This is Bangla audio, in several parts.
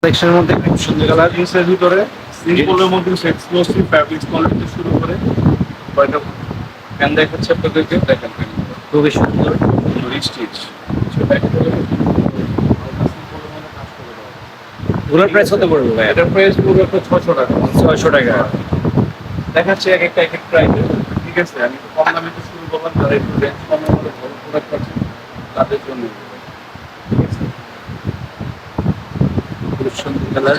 সেকশনের মধ্যে খুব সুন্দর কালার। জিন্সের ভিতরে সিম্পলের মধ্যে এক্সক্লুসিভ ফ্যাব্রিক্স কোয়ালিটি শুরু করে কয়টা প্যান দেখাচ্ছে আপনাদেরকে। দেখেন প্যানগুলো খুবই সুন্দর। স্টিচ সেটা একেবারে ওগুলোর প্রাইস কত পড়বে ভাই? এটার প্রাইস পড়বে 600 টাকা। 600 টাকা। দেখাচ্ছে এক একটা প্রাইস। ঠিক আছে, আমি কম দামে তো শুরু করলাম, যারা একটু রেঞ্জ কম ভালো প্রোডাক্ট পাচ্ছে তাদের জন্য। ঠিক আছে, খুব সুন্দর কালার।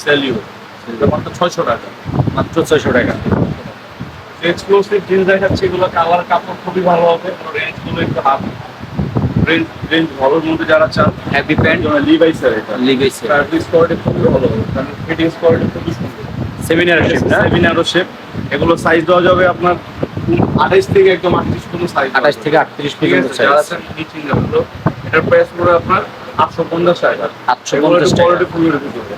সেলিও মাত্র 600 টাকা। মাত্র 600 টাকা। এক্সক্লুসিভ জিন্স দেখাচ্ছে, এগুলো কালার কাপড় খুবই ভালো হবে। রেঞ্জগুলো একটু হাফ রেঞ্জ রেঞ্জ ভালোর মধ্যে যারা চান, হ্যাপি প্যান্ট, লিভাইসের এটা লিভাইসের সার্ভিস কোয়ালিটি খুবই ভালো হবে, কারণ ফিটিংস কোয়ালিটি খুবই সুন্দর। সেমিনার শেপ না? সেমিনারও শেপ। এগুলো সাইজ দেওয়া যাবে আপনার 28 থেকে একদম 38 পর্যন্ত সাইজ। 28 থেকে 38 ঠিক পর্যন্ত আছে, সাইজ। যারা চান নিচিং যাবে। এটার প্রাইস পড়বে আপনার 850 টাকা। 850 টাকা। কোয়ালিটি খুবই ভিতরে।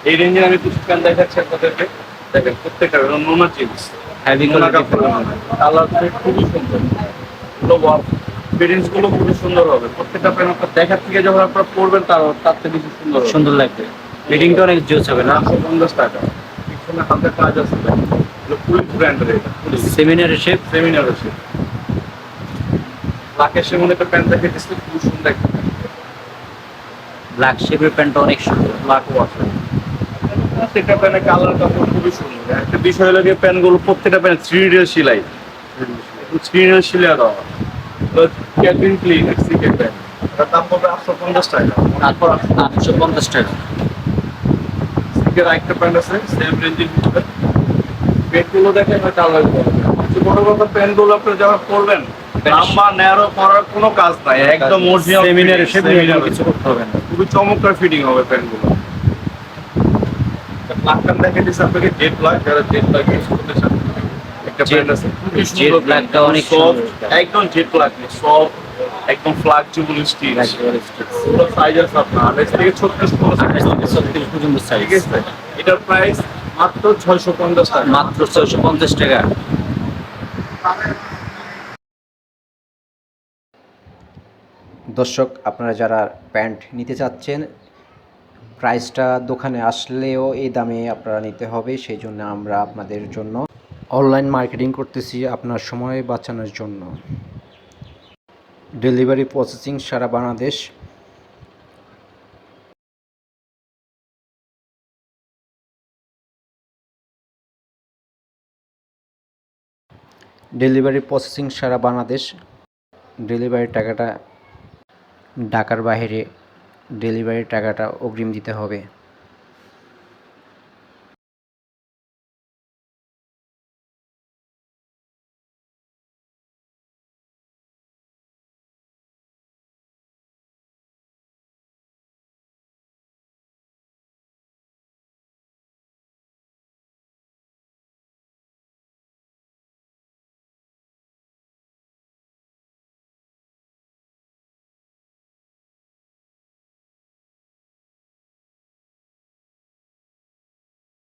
এই রেঞ্জের আমি কিছু প্যান্ট দেখাচ্ছি আপনাদেরকে। দেখেন প্রত্যেকটা নোনা জিন্স, হেভি নোনা কোয়ালিটি। কাপড়, কালার খুবই সুন্দর। ফিটিংস গুলো খুবই সুন্দর হবে। প্রত্যেকটা প্যান্ট আপনার দেখার থেকে যখন আপনারা পরবেন তার থেকে বেশি সুন্দর হবে। সুন্দর লাগবে। ফিটিংটা অনেক জোস হবে না? 850 টাকা। পিছনে হাতে কাজ আছে, এগুলো পুলিশ ব্র্যান্ডের। এটা সেমিনার শেপ। সেমিনার আছে। লাকের সেমন একটা প্যান্ট দেখে দিচ্ছে, খুব সুন্দর একটা প্যান্ট। ব্ল্যাক শেপের প্যান্টটা অনেক সুন্দর। লাকও আছে। প্রত্যেকটা প্যান্টের কালার কাপড় খুবই সুন্দর। একটা বিষয় লাগে, প্যান্টগুলো প্রত্যেকটা প্যান্ট 3D সেলাই, 3D সেলাই দেওয়া। Calvin Klein CK pant. এটার দাম পড়বে 850 টাকা। তারপর 850 টাকা। সিকের আরেকটা প্যান্ট আছে সেম রেঞ্জের ভিতরে। প্যান্টগুলো দেখেন কালার করবে। সবচেয়ে বড় কথা, প্যান্টগুলো আপনি যারা পরবেন, লম্বা ন্যারো করার কোনো কাজ নাই, একদম অরিজিনাল সেমিনার শেপ নিয়ে সেমিনার কিছু করতে হবে না। খুবই চমৎকার ফিটিং হবে প্যান্টগুলো। ব্ল্যাক প্যান্ট দেখে দিচ্ছে আপনাকে, জেড ব্ল্যাক, যারা জেড ব্ল্যাক ইউজ করতে চান একটা প্যান্ট আছে খুবই জেড সুন্দর। ব্ল্যাকটা অনেক সফট, সুন্দর। একদম জেড ব্ল্যাক সফট, একদম ফ্লেক্সিবল স্টিচ। পুরো সাইজ আছে আপনার 28 থেকে 36 পর্যন্ত। 36 পর্যন্ত সাইজ। ঠিক আছে, এটার প্রাইস মাত্র 650 টাকা। মাত্র 650 টাকা। দর্শক, আপনারা যারা প্যান্ট নিতে চাচ্ছেন, প্রাইসটা দোকানে আসলেও এই দামে আপনারা নিতে হবে। সেই জন্য আমরা আপনাদের জন্য অনলাইন মার্কেটিং করতেছি, আপনার সময় বাঁচানোর জন্য। ডেলিভারি প্রসেসিং সারা বাংলাদেশ। ডেলিভারির টাকাটা ঢাকার বাইরে ডেলিভারির টাকাটা অগ্রিম দিতে হবে।